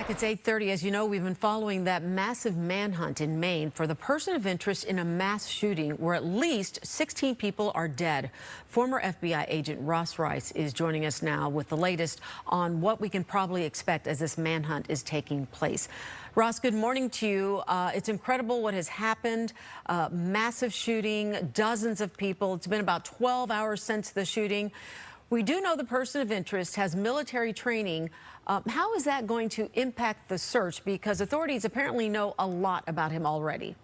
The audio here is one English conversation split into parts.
It's 8:30. As you know, we've been following that massive manhunt in Maine for the person of interest in a mass shooting where at least 16 people are dead. Former FBI agent Ross Rice is joining us now with the latest on what we can probably expect as this manhunt is taking place. Ross, good morning to you. It's incredible what has happened. Massive shooting, dozens of people. It's been about 12 hours since the shooting. We do know the person of interest has military training. How is that going to impact the search? Because authorities apparently know a lot about him already.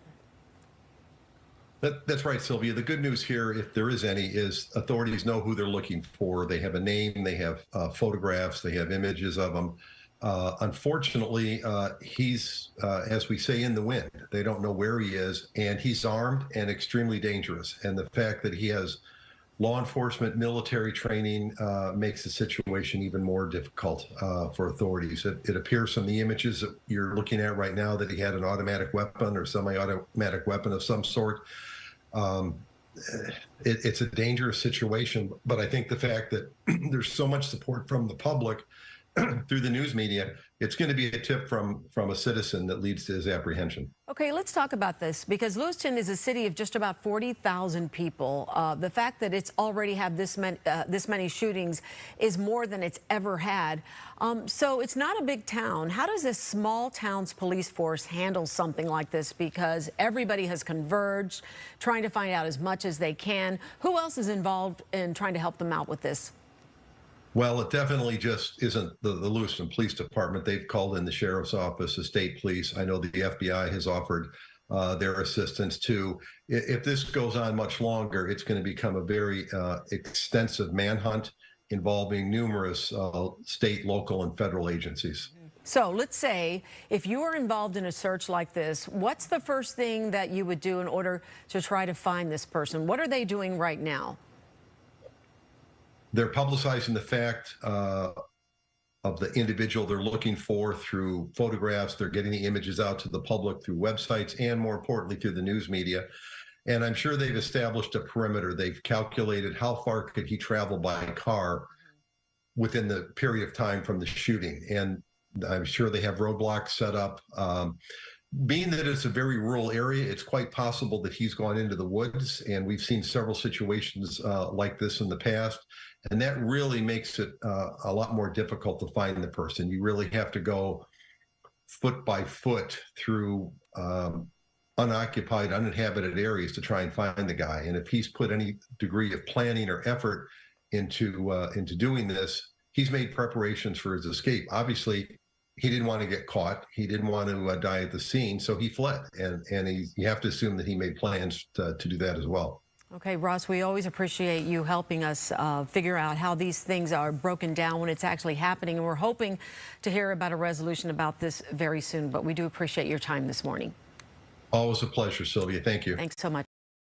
That's right, Sylvia. The good news here, if there is any, is authorities know who they're looking for. They have a name, they have photographs, they have images of him. Unfortunately, he's, as we say, in the wind. They don't know where he is, and he's armed and extremely dangerous. And the fact that he has law enforcement, military training makes the situation even more difficult for authorities. It appears from the images that you're looking at right now that he had an automatic weapon or semi-automatic weapon of some sort. It's a dangerous situation, but I think the fact that there's so much support from the public through the news media, it's going to be a tip from a citizen that leads to his apprehension. Okay, let's talk about this because Lewiston is a city of just about 40,000 people. The fact that it's already had this many shootings is more than it's ever had. So it's not a big town. How does this small town's police force handle something like this? Because everybody has converged, trying to find out as much as they can. Who else is involved in trying to help them out with this? Well, it definitely just isn't the Lewiston Police Department. They've called in the sheriff's office, the state police. I know the FBI has offered their assistance too. If this goes on much longer, it's going to become a very extensive manhunt involving numerous state, local, and federal agencies. So let's say if you are involved in a search like this, what's the first thing that you would do in order to try to find this person? What are they doing right now? They're publicizing the fact of the individual they're looking for through photographs. They're getting the images out to the public through websites and, more importantly, through the news media. And I'm sure they've established a perimeter. They've calculated how far could he travel by car within the period of time from the shooting. And I'm sure they have roadblocks set up. Being that it's a very rural area, it's quite possible that he's gone into the woods, and we've seen several situations like this in the past, and that really makes it a lot more difficult to find the person. You really have to go foot by foot through unoccupied, uninhabited areas to try and find the guy. And if he's put any degree of planning or effort into doing this, he's made preparations for his escape. Obviously, he didn't want to get caught. He didn't want to die at the scene, so he fled. And you have to assume that he made plans to do that as well. Okay, Ross, we always appreciate you helping us figure out how these things are broken down when it's actually happening. And we're hoping to hear about a resolution about this very soon. But we do appreciate your time this morning. Always a pleasure, Sylvia. Thank you. Thanks so much.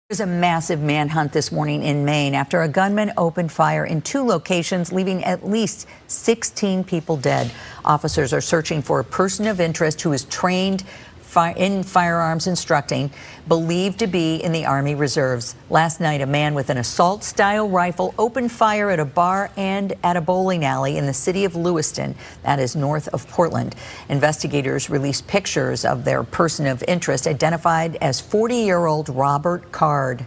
There's a massive manhunt this morning in Maine after a gunman opened fire in 2 locations, leaving at least 16 people dead. Officers are searching for a person of interest who is trained in firearms instructing, believed to be in the Army Reserves. Last night, a man with an assault-style rifle opened fire at a bar and at a bowling alley in the city of Lewiston, that is north of Portland. Investigators released pictures of their person of interest, identified as 40-year-old Robert Card.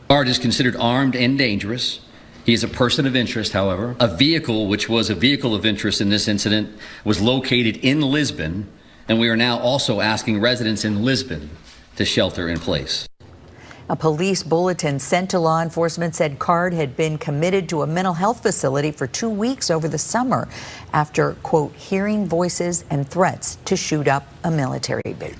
Card is considered armed and dangerous. He is a person of interest, however. A vehicle, which was a vehicle of interest in this incident, was located in Lisbon, and we are now also asking residents in Lisbon to shelter in place. A police bulletin sent to law enforcement said Card had been committed to a mental health facility for 2 weeks over the summer after, quote, hearing voices and threats to shoot up a military base.